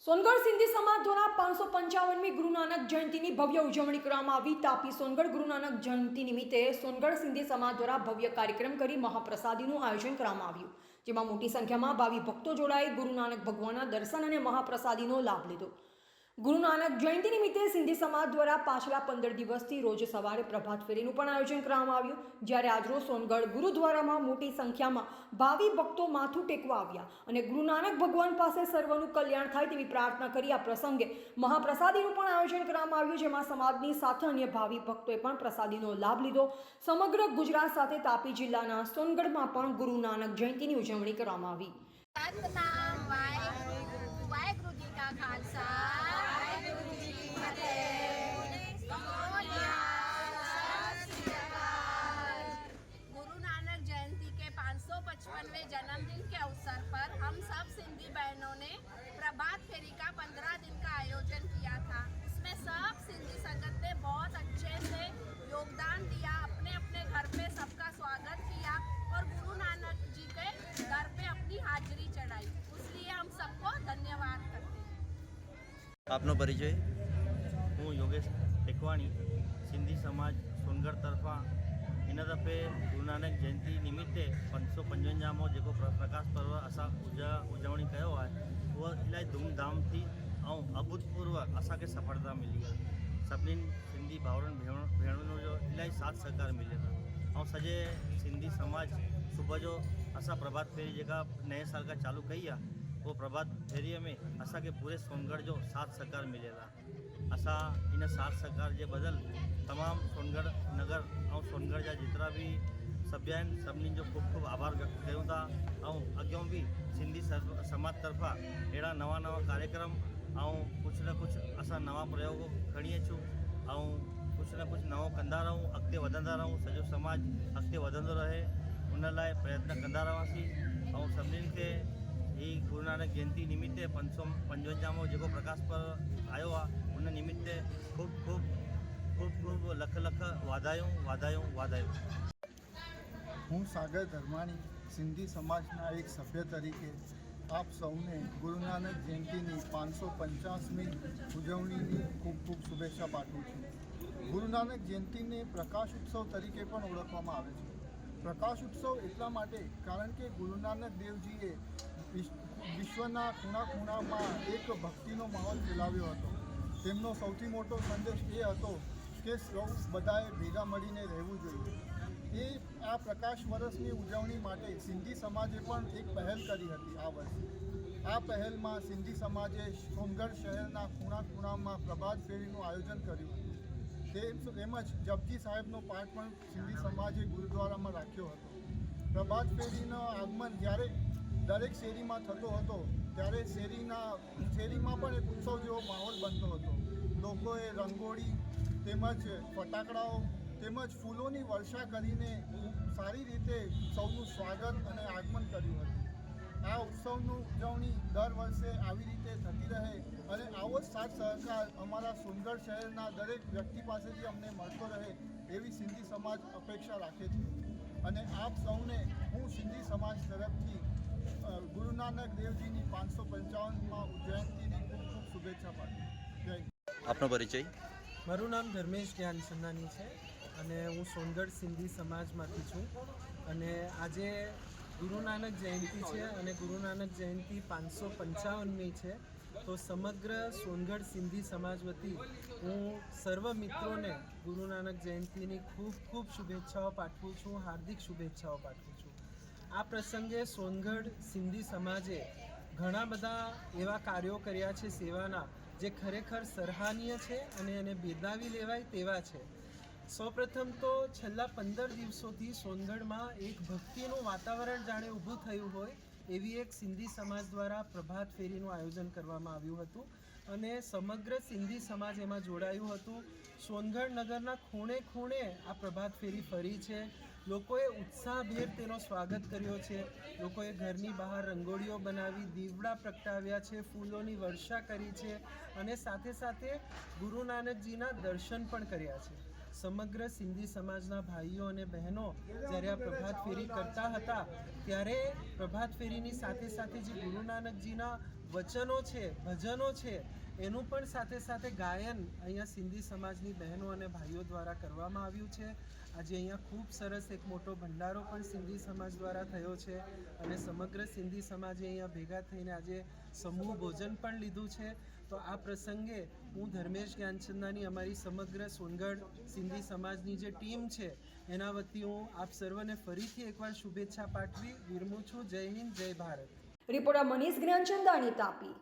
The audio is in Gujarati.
સોનગઢ સિંધી સમાજ દ્વારા 555મી ગુરુ નાનક જયંતિની ભવ્ય ઉજવણી કરવામાં આવી। તાપી સોનગઢ ગુરુ નાનક જયંતિ નિમિત્તે સોનગઢ સિંધી સમાજ દ્વારા ભવ્ય કાર્યક્રમ કરી મહાપ્રસાદીનું આયોજન કરવામાં આવ્યું, જેમાં મોટી સંખ્યામાં ભાવિ ભક્તો જોડાઈ ગુરુ નાનક ભગવાનના દર્શન અને મહાપ્રસાદીનો લાભ લીધો। ગુરુ નાનક જયંતિ નિમિત્તે સિંધી સમાજ દ્વારા પાછલા 15 દિવસથી રોજ સવારે પ્રભાત ફેરીનું પણ આયોજન કરવામાં આવ્યું, જ્યારે આજરોજ સોનગઢ ગુરુદ્વારામાં મોટી સંખ્યામાં ભાવિ ભક્તો માથું ટેકવા આવ્યા અને ગુરુ નાનક ભગવાન પાસે સર્વનું કલ્યાણ થાય તેવી પ્રાર્થના કરી આ પ્રસંગે મહાપ્રસાદીનું પણ આયોજન કરવામાં આવ્યું, જેમાં સમાજની સાથે અન્ય ભાવિ ભક્તોએ પણ પ્રસાદીનો લાભ લીધો। સમગ્ર ગુજરાત સાથે તાપી જિલ્લાના સોનગઢમાં પણ ગુરુ નાનક જયંતિની ઉજવણી કરવામાં આવી। जन्मदिन के अवसर पर हम सब सिंधी बहनों ने प्रभात फेरी का 15 दिन का आयोजन किया था। इसमें सब सिंधी संगत ने बहुत अच्छे से योगदान दिया, अपने अपने घर पे सबका स्वागत किया और गुरु नानक जी के घर पे अपनी हाजिरी चढ़ाई। इसलिए हम सबको धन्यवाद करते हैं। आपनो परिचय? हूँ योगेश टेकवाणी, सिंधी समाज सोनगढ़ तरफा इन दफ़े गुरु नानक जयंती निमित्ते 555मो जो प्रकाश पर्व असां उजवणी कयो आहे, उहा इलाही धूमधाम थी ऐं अभूतपूर्व असांखे सफलता मिली आहे। सभिनीनि सिंधी भाउरनि भेणुनि जो इलाही साथ सहकार मिले थो ऐं सॼे सिंधी समाज सुबुह जो असां प्रभात फेरी जेका नए साल खां चालू कई आहे, वो प्रभात फेरीअ में असांखे पूरे सोनगढ़ जो साथ सहकार मिलियल आहे। असां इन साथ सहकार जे बदल तमाम सोनगढ़ नगर और सोनगढ़ जा जितना भी सभ्य आहिनि सभिनी जो खूब खूब आभार व्यक्त कयूं था ऐं अॻियों भी सिंधी समाज तरफा अहिड़ा नवा नवा कार्यक्रम ऐं कुछ न कुछ असां नवा प्रयोग खणी अचूं ऐं कुछ न कुछ नवो कंदा रहूं, अॻिते वधंदा रहूं, सॼो समाज अॻिते वधंदो रहे, उन लाइ प्रयत्न कंदा रहासीं। ऐं सभिनीनि खे ही गुरु नानक जयंती निमित्ते 555मो जेको प्रकाश पर्व आयो आहे, उन निमित्ते खूब खूब खूब खूब लख लख वाधायूं वाधायूं वाधायूं। हूँ सागर धर्माणी, सिंधी समाजना एक सभ्य तरीके आप सौने गुरु नानक जयंती 550મી उजवणी खूब खूब शुभेच्छा पाठवुं छुं। गुरु नानक जयंती ने प्रकाश उत्सव तरीके पण ओळखवामां आवे छे। प्रकाश उत्सव एटला माटे कारण के गुरु नानक देवजीए विश्वना खूणा खूणामां एक भक्तिनो माहोल फैलाव्यो हतो। તેમનો સૌથી મોટો સંદેશ એ હતો કે સૌ બધાએ ભેગા મળીને રહેવું જોઈએ। એ આ પ્રકાશ વર્ષની ઉજવણી માટે સિંધી સમાજે પણ એક પહેલ કરી હતી આ વર્ષે। આ પહેલમાં સિંધી સમાજે સોનગઢ શહેરના ખૂણા ખૂણામાં પ્રભાત ફેરીનું આયોજન કર્યું હતું। તેમજ જપજી સાહેબનો પાઠ પણ સિંધી સમાજે ગુરુદ્વારામાં રાખ્યો હતો। પ્રભાત ફેરીનો આગમન જ્યારે દરેક શેરીમાં થતો હતો ત્યારે શેરીમાં પણ એક ઉત્સવ જેવો માહોલ બનતો હતો। લોકોએ રંગોળી તેમજ ફટાકડાઓ તેમજ ફૂલોની વર્ષા કરીને સારી રીતે સૌનું સ્વાગત અને આગમન કર્યું હતું। આ ઉત્સવનું ઉજવણી દર વર્ષે આવી રીતે થતી રહે અને આવો જ સાથ સહકાર અમારા સોનગઢ શહેરના દરેક વ્યક્તિ પાસેથી અમને મળતો રહે એવી સિંધી સમાજ અપેક્ષા રાખે છે। અને આપ સૌને હું સિંધી સમાજ તરફથી गुरु नानक देव जी 555માં જયંતિની ખૂબ ખૂબ શુભેચ્છા પાઠવું। જય હિન્દ। આપનો પરિચય? મારું નામ ધર્મેશ જ્ઞાન સન્નાની છે અને હું સોનગઢ સિંધી સમાજમાંથી છું અને આજે ગુરુ નાનક જયંતિ છે અને ગુરુ નાનક જયંતિ 555મી છે, તો સમગ્ર સોનગઢ સિંધી સમાજ વતી હું સર્વ મિત્રોને ગુરુ નાનક જયંતિની ખૂબ ખૂબ શુભેચ્છાઓ પાઠવું છું, હાર્દિક શુભેચ્છાઓ પાઠવું છું। આ પ્રસંગે સોનગઢ સિંધી સમાજે ઘણા બધા એવા કાર્યો કર્યા છે સેવાના, જે ખરેખર સરાહનીય છે અને એને બિરદાવી લેવાય તેવા છે। સૌપ્રથમ તો છેલ્લા 15 દિવસોથી સોનગઢમાં એક ભક્તિનું વાતાવરણ જાણે ઊભું થયું હોય એવી એક સિંધી સમાજ દ્વારા પ્રભાત ફેરીનું આયોજન કરવામાં આવ્યું હતું અને સમગ્ર સિંધી સમાજ એમાં જોડાયું હતું। સોનગઢ નગરના ખૂણે ખૂણે આ પ્રભાત ફેરી ફરી છે। લોકોએ ઉત્સાહભેર તેનો સ્વાગત કર્યો છે। લોકોએ ઘરની બહાર રંગોળીઓ બનાવી, દીવડા પ્રગટાવ્યા છે, ફૂલોની વર્ષા કરી છે અને સાથે સાથે ગુરુ નાનકજીના દર્શન પણ કર્યા છે। સમગ્ર સિંધી સમાજના ભાઈઓ અને બહેનો જ્યારે આ પ્રભાત ફેરી કરતા હતા ત્યારે પ્રભાત ફેરીની સાથે સાથે જે ગુરુ નાનકજીના વચનો છે, ભજનો છે, એનું પણ સાથે સાથે ગાયન અહીંયા સિંધી સમાજની બહેનો અને ભાઈઓ દ્વારા કરવામાં આવ્યું છે. આજે અહીંયા ખૂબ સરસ એક મોટો ભંડારો પણ સિંધી સમાજ દ્વારા થયો છે અને સમગ્ર સિંધી સમાજે અહીંયા ભેગા થઈને આજે સમૂહ ભોજન પણ લીધું છે. તો આ પ્રસંગે હું ધર્મેશ જ્ઞાનચંદાની અમારી સમગ્ર સોનગઢ સિંધી સમાજની જે ટીમ છે એના વતી હું આપ સર્વને ફરીથી એકવાર શુભેચ્છા પાઠવી વિરમું છું. જય હિન્દ, જય ભારત. રિપોર્ટર મનીષ જ્ઞાનચંદાની, તાપી.